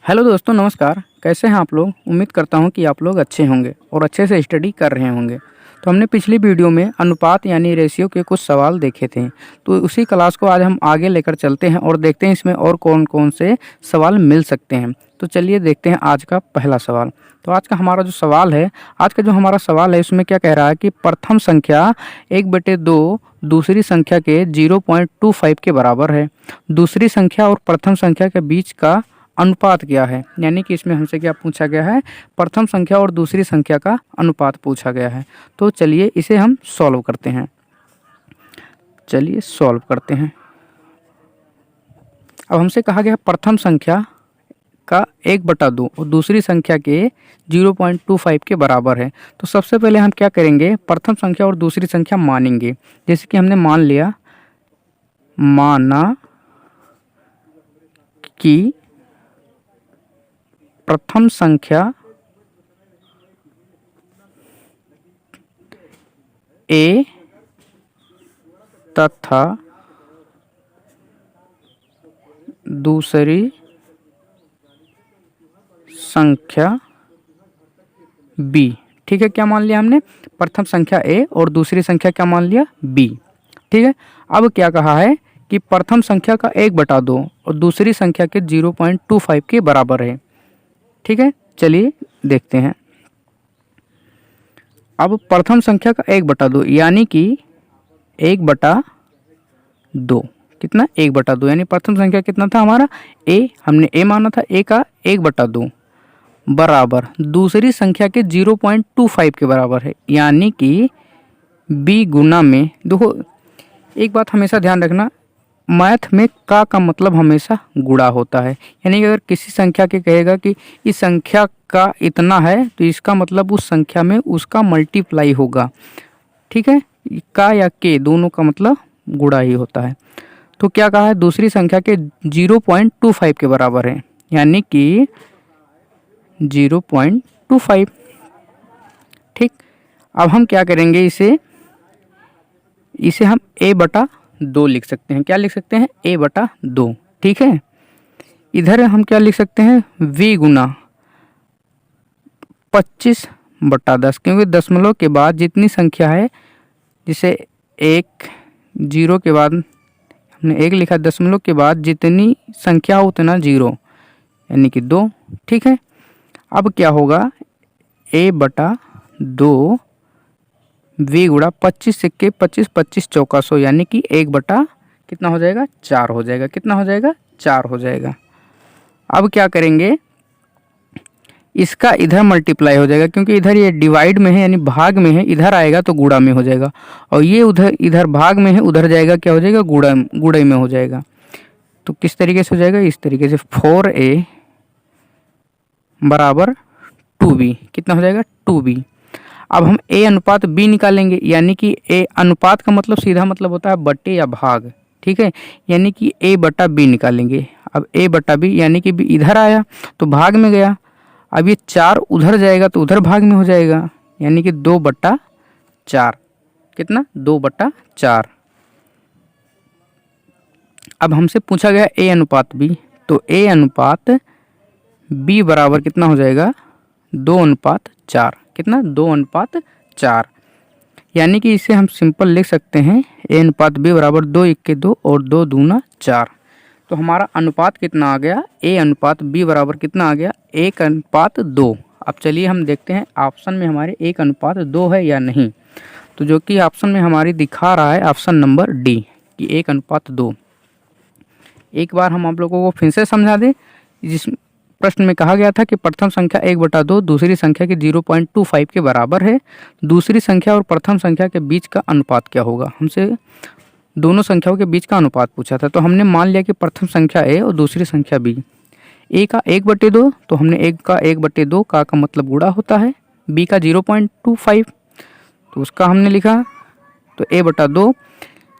Hello दोस्तों, नमस्कार। कैसे हैं आप लोग? उम्मीद करता हूं कि आप लोग अच्छे होंगे और अच्छे से स्टडी कर रहे होंगे। तो हमने पिछली वीडियो में अनुपात यानी रेशियो के कुछ सवाल देखे थे। तो उसी क्लास को आज हम आगे लेकर चलते हैं और देखते हैं इसमें और कौन कौन से सवाल मिल सकते हैं। तो चलिए देखते हैं आज का पहला सवाल। तो आज का हमारा जो सवाल है, उसमें क्या कह रहा है कि प्रथम संख्या 1/2 दूसरी संख्या के 0.25 के बराबर है। दूसरी संख्या और प्रथम संख्या के बीच का अनुपात क्या है। यानी कि इसमें हमसे क्या पूछा गया है, प्रथम संख्या और दूसरी संख्या का अनुपात पूछा गया है। तो चलिए इसे हम सॉल्व करते हैं। अब हमसे कहा गया प्रथम संख्या का 1/2 और दूसरी संख्या के 0.25 के बराबर है। तो सबसे पहले हम क्या करेंगे, प्रथम संख्या और दूसरी संख्या मानेंगे। जैसे कि हमने माना कि प्रथम संख्या ए तथा दूसरी संख्या बी। ठीक है, क्या मान लिया हमने, प्रथम संख्या ए और दूसरी संख्या क्या मान लिया, बी। ठीक है, अब क्या कहा है कि प्रथम संख्या का 1/2 और दूसरी संख्या के 0.25 के बराबर है। ठीक है, चलिए देखते हैं। अब प्रथम संख्या का 1/2 यानी कि 1/2 कितना, 1/2 यानी प्रथम संख्या कितना था हमारा ए, हमने ए माना था, ए का 1/2 बराबर दूसरी संख्या के 0.25 के बराबर है। यानी कि बी गुना में, देखो एक बात हमेशा ध्यान रखना, मैथ में का मतलब हमेशा गुणा होता है। यानी कि अगर किसी संख्या के कहेगा कि इस संख्या का इतना है तो इसका मतलब उस संख्या में उसका मल्टीप्लाई होगा। ठीक है, का या के दोनों का मतलब गुणा ही होता है। तो क्या कहा है, दूसरी संख्या के 0.25 के बराबर है, यानी कि 0.25। ठीक, अब हम क्या करेंगे, इसे हम a/2 लिख सकते हैं। क्या लिख सकते हैं, a/2। ठीक है, इधर हम क्या लिख सकते हैं, v गुना 25/10, क्योंकि दशमलव के बाद जितनी संख्या है, जिसे एक जीरो के बाद हमने एक लिखा, दशमलव के बाद जितनी संख्या हो उतना जीरो, यानी कि 2। ठीक है, अब क्या होगा, a/2 v गुणा 25 सिक्के 25 25 चौका 100, यानी कि 1/, कितना हो जाएगा, 4 हो जाएगा। कितना हो जाएगा, 4 हो जाएगा। अब क्या करेंगे, इसका इधर मल्टीप्लाई हो जाएगा, क्योंकि इधर ये डिवाइड में है यानी भाग में है, इधर आएगा तो गुणा में हो जाएगा। और ये इधर भाग में है, उधर जाएगा क्या हो जाएगा, गुणा में हो जाएगा। तो किस तरीके से हो जाएगा, इस तरीके से 4a बराबर 2b, कितना हो जाएगा, 2b। अब हम a अनुपात b निकालेंगे, यानी कि a अनुपात का मतलब सीधा मतलब होता है बटे या भाग। ठीक है, यानी कि a/b निकालेंगे। अब a/b यानी कि b इधर आया तो भाग में गया, अब ये 4 उधर जाएगा तो उधर भाग में हो जाएगा, यानी कि 2/4। कितना, 2/4। अब हमसे पूछा गया a अनुपात b, तो a अनुपात b बराबर कितना हो जाएगा, 2:4। कितना, 2:4। यानी कि इसे हम सिंपल लिख सकते हैं, a अनुपात b बराबर 2 × 2 और 2 दूना 4। तो हमारा अनुपात कितना आ गया, a अनुपात b बराबर कितना आ गया, 1:2। अब चलिए हम देखते हैं ऑप्शन में हमारे 1:2 है या नहीं। तो जो कि ऑप्शन में हमारी दिखा रहा है ऑप्शन नंबर डी कि 1:2। एक बार हम आप लोगों को फिर से समझा दें, जिस प्रश्न में कहा गया था कि प्रथम संख्या 1/2 दूसरी संख्या के 0.25 के बराबर है। दूसरी संख्या और प्रथम संख्या के बीच का अनुपात क्या होगा। हमसे दोनों संख्याओं के बीच का अनुपात पूछा था। तो हमने मान लिया कि प्रथम संख्या ए और दूसरी संख्या बी। ए का 1/2, तो हमने एक का 1/2 का मतलब गुणा होता है। बी का 0.25, तो उसका हमने लिखा, तो a/2।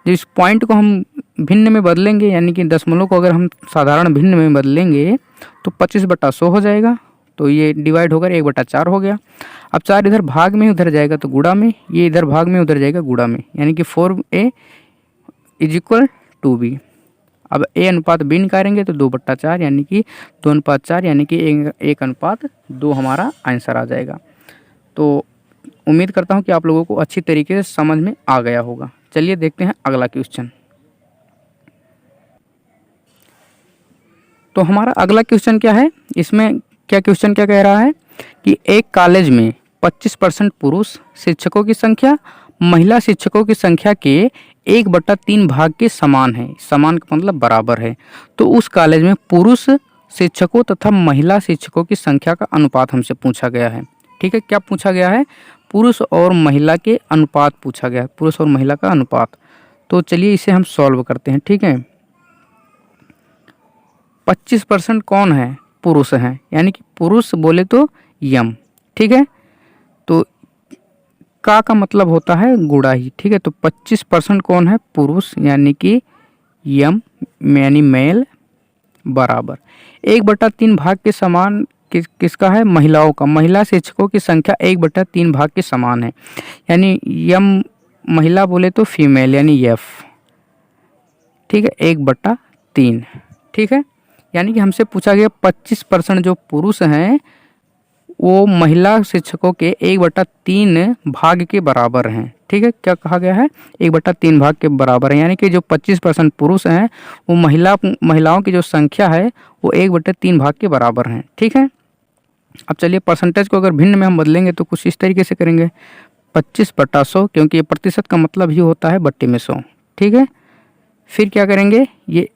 जिस पॉइंट को हम भिन्न में बदलेंगे, यानी कि दशमलव को अगर हम साधारण भिन्न में बदलेंगे तो 25/100 हो जाएगा। तो ये डिवाइड होकर 1/4 हो गया। अब 4 इधर भाग में उधर जाएगा तो गुणा में, ये इधर भाग में उधर जाएगा गुणा में, यानी कि 4a = 2b। अब A अनुपात B निकालेंगे तो 2/4 यानी कि 2:4 यानी कि 1:2 हमारा आंसर आ जाएगा। तो उम्मीद करता हूँ कि आप लोगों को अच्छी तरीके से समझ में आ गया होगा। चलिए देखते हैं अगला क्वेश्चन। तो हमारा अगला क्वेश्चन क्या है, इसमें क्वेश्चन क्या कह रहा है कि एक कॉलेज में 25% पुरुष शिक्षकों की संख्या महिला शिक्षकों की संख्या के 1/3 भाग के समान है। समान का मतलब बराबर है। तो उस कॉलेज में पुरुष शिक्षकों तथा महिला शिक्षकों की संख्या का अनुपात हमसे पूछा गया है। ठीक है, क्या पूछा गया है? पुरुष और महिला के अनुपात पूछा गया है, पुरुष और महिला का अनुपात। तो चलिए इसे हम सॉल्व करते हैं। ठीक है, 25% कौन है? पुरुष हैं, यानी कि पुरुष बोले तो यम। ठीक है, तो का मतलब होता है गुणा ही। ठीक है, तो 25% कौन है? पुरुष, यानी कि यम यानी मेल बराबर 1/3 भाग के समान किसका है? महिलाओं का। महिला शिक्षकों की संख्या 1/3 भाग के समान है, यानी यम महिला बोले तो फीमेल यानी एफ। ठीक है, 1/3। ठीक है, यानी कि हमसे पूछा गया 25% जो पुरुष हैं वो महिला शिक्षकों के 1/3 भाग के बराबर हैं। ठीक है, क्या कहा गया है? 1/3 भाग के बराबर है, यानी कि जो 25% पुरुष हैं वो महिलाओं की जो संख्या है वो 1/3 भाग के बराबर हैं। ठीक है, अब चलिए परसेंटेज को अगर भिन्न में हम बदलेंगे तो कुछ इस तरीके से करेंगे, 25/100, क्योंकि ये प्रतिशत का मतलब ही होता है बट्टे में 100। ठीक है, फिर क्या करेंगे, ये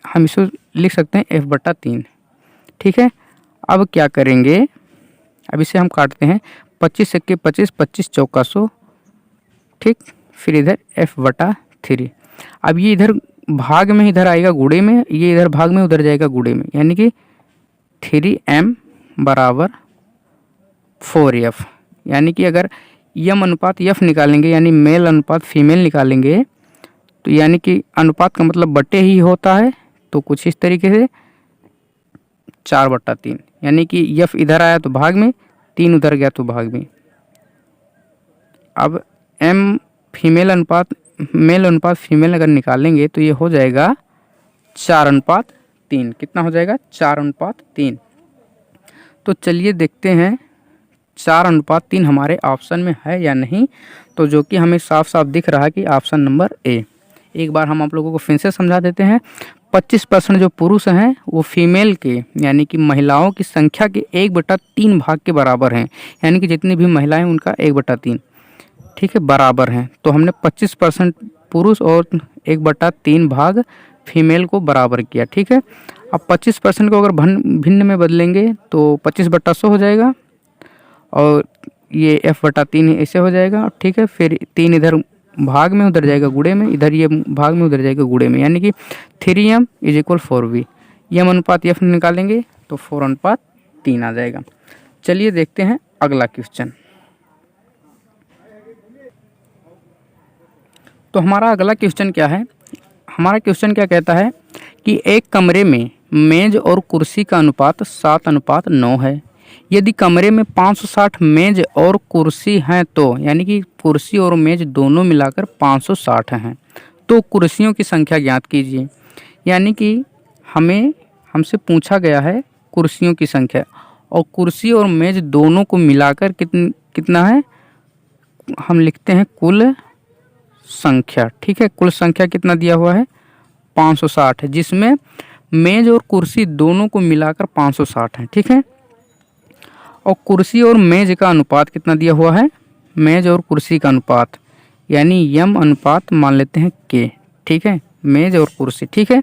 हम इसे लिख सकते हैं F/3। ठीक है, अब क्या करेंगे, अब इसे हम काटते हैं, 25 × 25, 25 चौका 100। ठीक, फिर इधर F/3। अब ये इधर भाग में इधर आएगा गुणे में, ये इधर भाग में उधर जाएगा गुणे में, यानी कि 3m बराबर 4f। यानी कि अगर यम अनुपात यफ निकालेंगे यानी मेल अनुपात फीमेल निकालेंगे तो यानी कि अनुपात का मतलब बट्टे ही होता है। तो कुछ इस तरीके से 4/3, यानी कि यफ इधर आया तो भाग में, 3 उधर गया तो भाग में। अब एम मेल अनुपात फीमेल अगर निकालेंगे तो ये हो जाएगा 4:3। कितना हो जाएगा? 4:3। तो चलिए देखते हैं 4:3 हमारे ऑप्शन में है या नहीं। तो जो कि हमें साफ साफ दिख रहा है कि ऑप्शन नंबर ए। एक बार हम आप लोगों को फिर से समझा देते हैं। 25% जो पुरुष हैं वो फीमेल के यानी कि महिलाओं की संख्या के 1/3 भाग के बराबर हैं, यानी कि जितनी भी महिलाएं उनका 1/3। ठीक है, बराबर हैं। तो हमने 25% पुरुष और 1/3 भाग फीमेल को बराबर किया। ठीक है, अब 25% को अगर भिन्न में बदलेंगे तो 25/100 हो जाएगा और ये F/3 ऐसे हो जाएगा। ठीक है, फिर 3 इधर भाग में उधर जाएगा गुणे में, इधर ये भाग में उधर जाएगा गुणे में, यानी कि 3m = 4v। यम अनुपात एफ निकालेंगे तो 4:3 आ जाएगा। चलिए देखते हैं अगला क्वेश्चन। तो हमारा अगला क्वेश्चन क्या है? हमारा क्वेश्चन क्या कहता है कि एक कमरे में मेज और कुर्सी का अनुपात 7:9 है। यदि कमरे में 560 मेज और कुर्सी हैं तो यानी कि कुर्सी और मेज दोनों मिलाकर 560 हैं, तो कुर्सियों की संख्या ज्ञात कीजिए। यानी कि हमसे पूछा गया है कुर्सियों की संख्या, और कुर्सी और मेज दोनों को मिलाकर कितना है, हम लिखते हैं कुल संख्या। ठीक है, कुल संख्या कितना दिया हुआ है? 560 है, जिसमें मेज और कुर्सी दोनों को मिलाकर 560 है। ठीक है, और कुर्सी और मेज का अनुपात कितना दिया हुआ है? मेज और कुर्सी का अनुपात यानी यम अनुपात मान लेते हैं के। ठीक है, मेज और कुर्सी। ठीक है,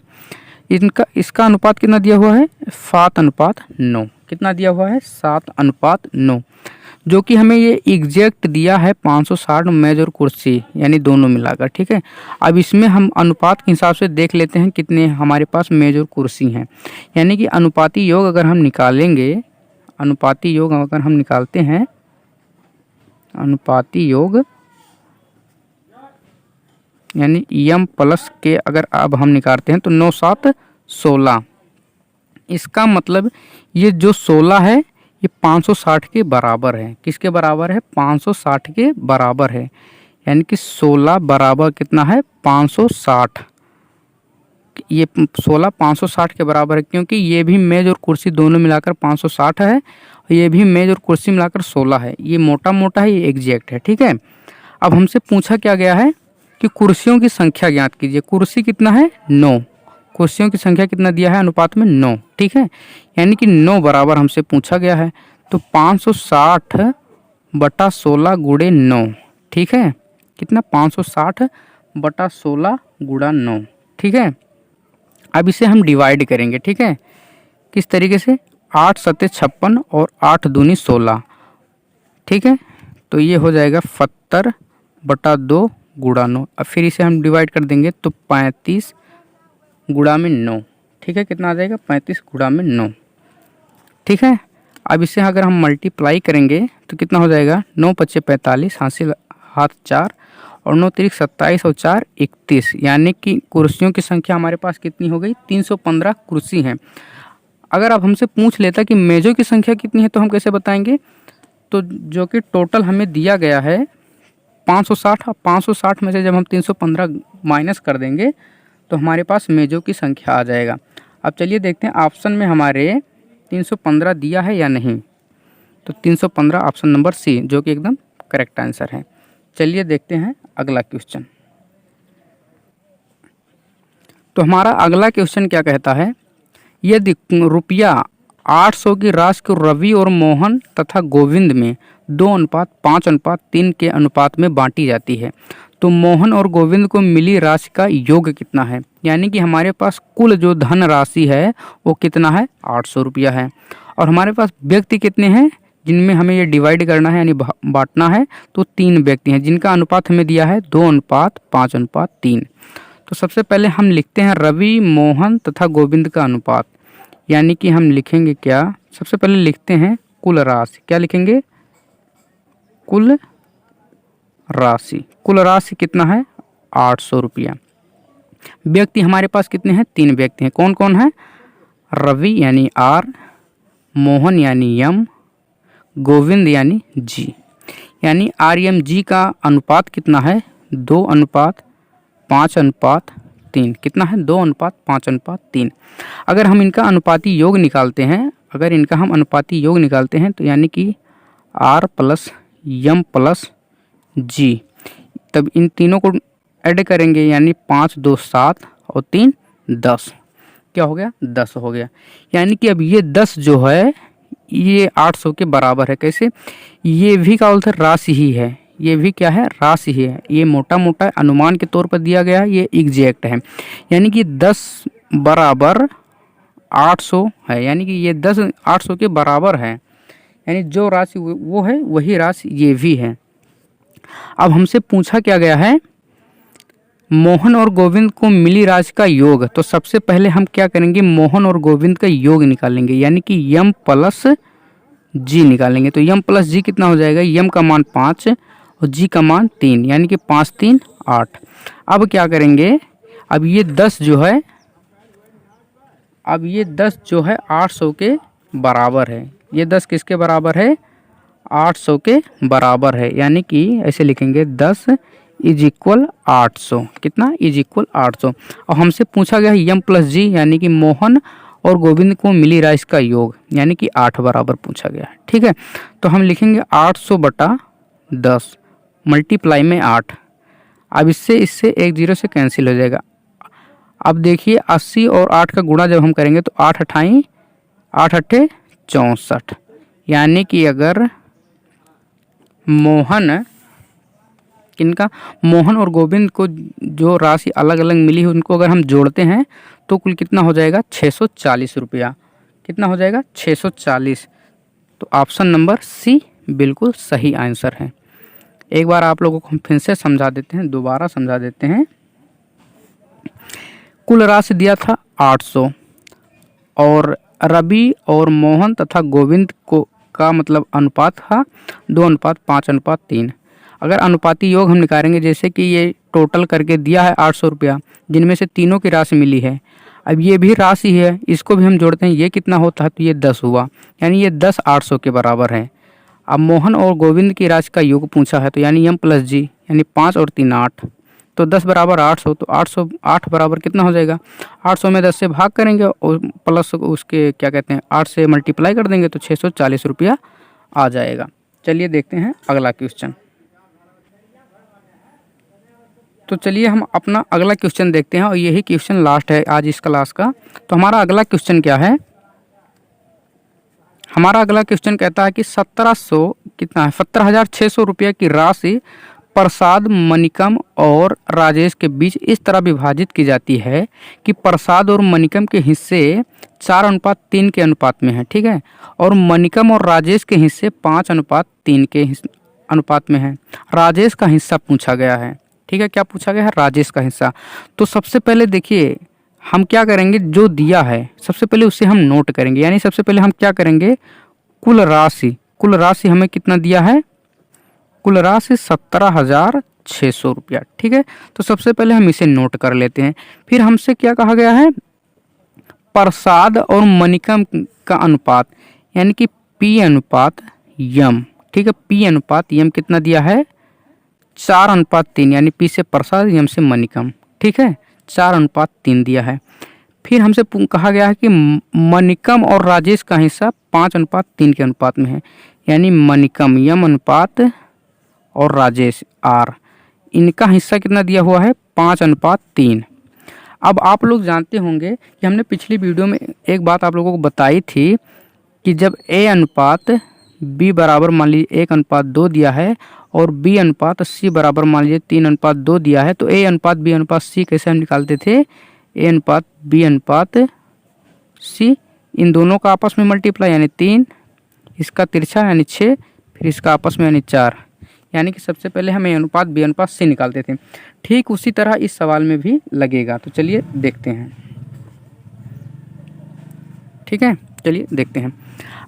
इसका अनुपात कितना दिया हुआ है? 7:9। कितना दिया हुआ है? 7:9, जो कि हमें ये एग्जैक्ट दिया है 560 मेज और कुर्सी यानी दोनों मिलाकर। ठीक है, अब इसमें हम अनुपात के हिसाब से देख लेते हैं कितने हमारे पास मेज और कुर्सी हैं। यानी कि अनुपाती योग अगर हम निकालेंगे, अनुपाती योग अगर हम निकालते हैं, अनुपाती योग यानी यम प्लस के अगर अब हम निकालते हैं तो 9 7 16। इसका मतलब ये जो 16 है ये 560 के बराबर है। किसके बराबर है? 560 के बराबर है। यानी कि 16 बराबर कितना है? 560 ये 16 560 के बराबर है, क्योंकि ये भी मेज और कुर्सी दोनों मिलाकर 560 है और ये भी मेज और कुर्सी मिलाकर 16 है। ये मोटा मोटा है, ये एग्जैक्ट है। ठीक है, अब हमसे पूछा क्या गया है कि कुर्सियों की संख्या ज्ञात कीजिए। कुर्सी कितना है 9, कुर्सियों की संख्या कितना दिया है अनुपात में 9। ठीक है, यानी कि 9 बराबर हमसे पूछा गया है, तो 560 बटा 16 गुणे 9। ठीक है, कितना 560 बटा 16 गुणा 9। ठीक है, अब इसे हम डिवाइड करेंगे। ठीक है, किस तरीके से, 8 सत्ते 56 और 8 दूनी 16। ठीक है, तो ये हो जाएगा 70 बटा 2 गुणा 9। अब फिर इसे हम डिवाइड कर देंगे तो 35 गुणा में 9। ठीक है, कितना आ जाएगा 35 गुणा में 9। ठीक है, अब इसे अगर हम मल्टीप्लाई करेंगे तो कितना हो जाएगा, 9 पच्चे 45, हासिल हाथ 4 और 9 तिरिक 27 और 4 31, यानी कि कुर्सियों की संख्या हमारे पास कितनी हो गई, 315 कुर्सी हैं। अगर आप हमसे पूछ लेता कि मेज़ों की संख्या कितनी है तो हम कैसे बताएंगे, तो जो कि टोटल हमें दिया गया है 560, 560 में से जब हम 315 माइनस कर देंगे तो हमारे पास मेज़ों की संख्या आ जाएगा। अब चलिए देखते हैं ऑप्शन में हमारे 315 दिया है या नहीं। तो 315 ऑप्शन नंबर सी जो कि एकदम करेक्ट आंसर है। चलिए देखते हैं अगला क्वेश्चन। तो हमारा अगला क्वेश्चन क्या कहता है, यदि रुपया 800 की राशि को रवि और मोहन तथा गोविंद में 2:5:3 के अनुपात में बांटी जाती है तो मोहन और गोविंद को मिली राशि का योग कितना है। यानी कि हमारे पास कुल जो धन राशि है वो कितना है, 800 रुपया है, और हमारे पास व्यक्ति कितने हैं जिनमें हमें ये डिवाइड करना है यानी बांटना है, तो 3 व्यक्ति हैं जिनका अनुपात हमें दिया है 2:5:3। तो सबसे पहले हम लिखते हैं रवि मोहन तथा गोविंद का अनुपात, यानी कि हम लिखेंगे क्या, सबसे पहले लिखते हैं कुल राशि। क्या लिखेंगे, कुल राशि। कुल राशि कितना है 800 रुपया। व्यक्ति हमारे पास कितने हैं, 3 व्यक्ति हैं। कौन कौन है, रवि यानी आर, मोहन यानी यम, गोविंद यानी जी। यानी आर एम जी का अनुपात कितना है, 2:5:3। कितना है, 2:5:3। अगर हम इनका अनुपाती योग निकालते हैं, अगर इनका हम अनुपाती योग निकालते हैं तो यानी कि आर प्लस यम प्लस जी, तब इन तीनों को ऐड करेंगे यानी 5 2 7 और 3 10। क्या हो गया, 10 हो गया। यानी कि अब ये 10 जो है ये 800 के बराबर है। कैसे, ये भी का उल्था राशि ही है, ये भी क्या है, राशि ही है। ये मोटा मोटा अनुमान के तौर पर दिया गया है, ये एग्जैक्ट है। यानी कि 10 बराबर 800 है, यानी कि ये 10 800 के बराबर है, यानी जो राशि वो है वही राशि ये भी है। अब हमसे पूछा क्या गया है, मोहन और गोविंद को मिली राशि का योग। तो सबसे पहले हम क्या करेंगे, मोहन और गोविंद का योग निकालेंगे, यानी कि यम प्लस जी निकालेंगे। तो यम प्लस जी कितना हो जाएगा, यम का मान 5 और जी का मान 3, यानी कि 5 3 8। अब क्या करेंगे, अब ये 10 जो है, अब ये 10 जो है 800 के बराबर है। ये 10 किसके बराबर है, 800 के बराबर है। यानी कि ऐसे लिखेंगे 10 इज इक्वल 800। कितना, इज इक्वल 800। और हमसे पूछा गया है यम प्लस जी, यानी कि मोहन और गोविंद को मिली राशि का योग, यानी कि 8 बराबर पूछा गया है। ठीक है, तो हम लिखेंगे 800 बटा 10 मल्टीप्लाई में 8। अब इससे एक 0 से कैंसिल हो जाएगा। अब देखिए 80 और 8 का गुणा जब हम करेंगे तो 8 अट्ठाई 8 अट्ठे 64। यानी कि अगर मोहन किनका, मोहन और गोविंद को जो राशि अलग अलग मिली है उनको अगर हम जोड़ते हैं तो कुल कितना हो जाएगा, 640 रुपया। कितना हो जाएगा, 640। तो ऑप्शन नंबर सी बिल्कुल सही आंसर है। एक बार आप लोगों को हम फिर से समझा देते हैं, दोबारा समझा देते हैं। कुल राशि दिया था 800 और रवि और मोहन तथा गोविंद को का मतलब अनुपात था 2:5:3। अगर अनुपाती योग हम निकालेंगे, जैसे कि ये टोटल करके दिया है 800 रुपया, जिनमें से तीनों की राशि मिली है। अब ये भी राशि है, इसको भी हम जोड़ते हैं, ये कितना होता है, तो ये 10 हुआ, यानी ये 10 800 के बराबर है। अब मोहन और गोविंद की राशि का योग पूछा है, तो यानी यम प्लस जी, यानी 5 और 3 8। तो 10 बराबर 800, तो 808 बराबर कितना हो जाएगा, 800 में 10 से भाग करेंगे और प्लस उसके क्या कहते हैं 8 से मल्टीप्लाई कर देंगे तो 640 रुपया आ जाएगा। चलिए देखते हैं अगला क्वेश्चन। तो चलिए हम अपना अगला क्वेश्चन देखते हैं और यही क्वेश्चन लास्ट है आज इस क्लास का। तो हमारा अगला क्वेश्चन क्या है, हमारा अगला क्वेश्चन कहता है कि 1700 कितना है 17,600 रुपये की राशि प्रसाद, मनिकम और राजेश के बीच इस तरह विभाजित की जाती है कि प्रसाद और मनिकम के हिस्से 4:3 के अनुपात में है, ठीक है, और मनिकम और राजेश के हिस्से 5:3 के अनुपात में है। राजेश का हिस्सा पूछा गया है, ठीक है, क्या पूछा गया है, राजेश का हिस्सा। तो सबसे पहले देखिए हम क्या करेंगे, जो दिया है सबसे पहले उसे हम नोट करेंगे, यानी सबसे पहले हम क्या करेंगे, कुल राशि हमें कितना दिया है, कुल राशि 17,600 रुपया, ठीक है। तो सबसे पहले हम इसे नोट कर लेते हैं। फिर हमसे क्या कहा गया है, प्रसाद और मनिकम का अनुपात, यानी कि P अनुपात यम, ठीक है, P अनुपात यम कितना दिया है 4:3, यानी P से प्रसाद यम से मनिकम, ठीक है, 4:3 दिया है। फिर हमसे कहा गया है कि मनिकम और राजेश का हिस्सा 5:3 के अनुपात में है, यानी मनिकम यम अनुपात और राजेश आर, इनका हिस्सा कितना दिया हुआ है 5:3। अब आप लोग जानते होंगे कि हमने पिछली वीडियो में एक बात आप लोगों को बताई थी कि जब A अनुपात B बराबर मान लीजिए 1:2 दिया है और B अनुपात C बराबर मान लीजिए 3:2 दिया है, तो A अनुपात B अनुपात C कैसे हम निकालते थे, A अनुपात B अनुपात C, इन दोनों का आपस में मल्टीप्लाई यानी 3, इसका तिरछा यानी 6, फिर इसका आपस में यानी 4, यानी कि सबसे पहले हम A अनुपात B अनुपात C निकालते थे। ठीक उसी तरह इस सवाल में भी लगेगा। तो चलिए देखते हैं, ठीक है, चलिए देखते हैं।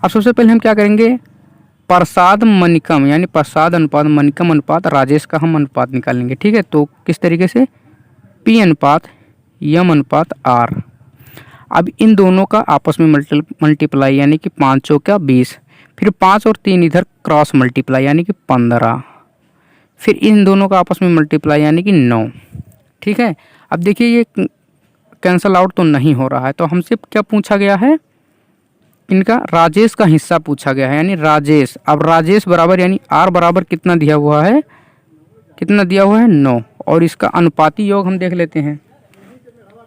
अब सबसे पहले हम क्या करेंगे, प्रसाद मनिकम यानी प्रसाद अनुपात मनिकम अनुपात राजेश का हम अनुपात निकालेंगे, ठीक है। तो किस तरीके से, P अनुपात यम अनुपात R। अब इन दोनों का आपस में मल्टीप्लाई यानी कि 5 चौका 20, फिर 5 और 3 इधर क्रॉस मल्टीप्लाई यानी कि 15, फिर इन दोनों का आपस में मल्टीप्लाई यानी कि 9, ठीक है। अब देखिए ये कैंसल आउट तो नहीं हो रहा है, तो हमसे क्या पूछा गया है, इनका राजेश का हिस्सा पूछा गया है, यानी राजेश। अब राजेश बराबर यानी R बराबर कितना दिया हुआ है, कितना दिया हुआ है 9, और इसका अनुपाती योग हम देख लेते हैं,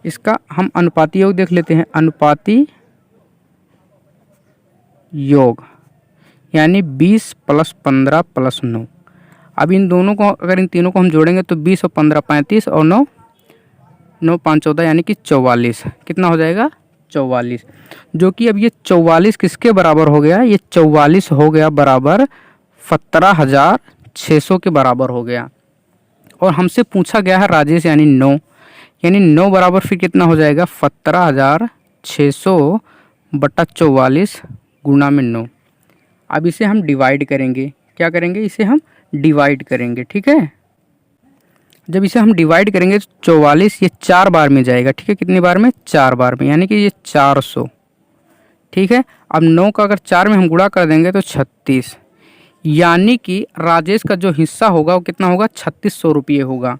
इसका हम अनुपाती योग देख लेते हैं, अनुपाती योग यानी 20 + 15 + 9। अब इन दोनों को अगर इन तीनों को हम जोड़ेंगे तो 20 और 15 35 और 9 9 5 14 यानी कि 44, कितना हो जाएगा 44, जो कि अब ये 44 किसके बराबर हो गया, ये 44 हो गया बराबर 17,600 के बराबर हो गया। और हमसे पूछा गया है राजेश यानी 9, यानी 9 बराबर फिर कितना हो जाएगा 17,600 बटा 44 गुणा में 9। अब इसे हम डिवाइड करेंगे, क्या करेंगे, इसे हम डिवाइड करेंगे, ठीक है। जब इसे हम डिवाइड करेंगे तो 44 ये 4 बार में जाएगा, ठीक है, कितनी बार में 4 बार में, यानी कि ये 400, ठीक है। अब 9 का अगर 4 में हम गुणा कर देंगे तो 36, यानी कि राजेश का जो हिस्सा होगा वो कितना होगा 3600 रुपये होगा।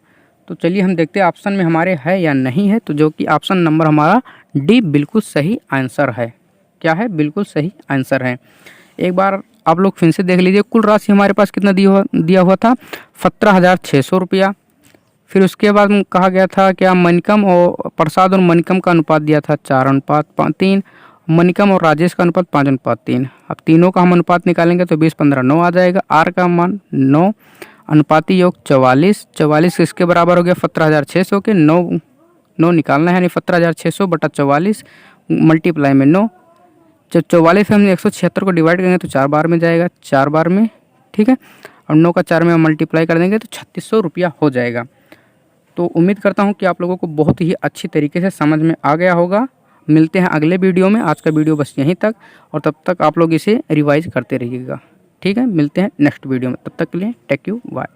तो चलिए हम देखते हैं ऑप्शन में हमारे है या नहीं है, तो जो कि ऑप्शन नंबर हमारा डी बिल्कुल सही आंसर है। क्या है, बिल्कुल सही आंसर है। एक बार आप लोग फिर से देख लीजिए, कुल राशि हमारे पास कितना दिया हुआ था 17,600 रुपया। फिर उसके बाद कहा गया था क्या, मनिकम और प्रसाद और मनिकम का अनुपात दिया था 4:3, मनिकम और राजेश का अनुपात 5:3। अब तीनों का हम अनुपात निकालेंगे तो 20 15 9 आ जाएगा, आर का मान 9, अनुपाती योग 44, 44 किसके बराबर हो गया 17,600 के, 9 निकालना है, यानी 17,600 बटा 44 मल्टीप्लाई में 9। जब 44 से हम 176 को डिवाइड करेंगे तो 4 बार में जाएगा, 4 बार में, ठीक है, और 9 का 4 में हम मल्टीप्लाई कर देंगे तो 3600 रुपया हो जाएगा। तो उम्मीद करता हूँ कि आप लोगों को बहुत ही अच्छी तरीके से समझ में आ गया होगा। मिलते हैं अगले वीडियो में, आज का वीडियो बस यहीं तक, और तब तक आप लोग इसे रिवाइज करते रहिएगा, ठीक है। मिलते हैं नेक्स्ट वीडियो में, तब तक के लिए टेक यू, बाय।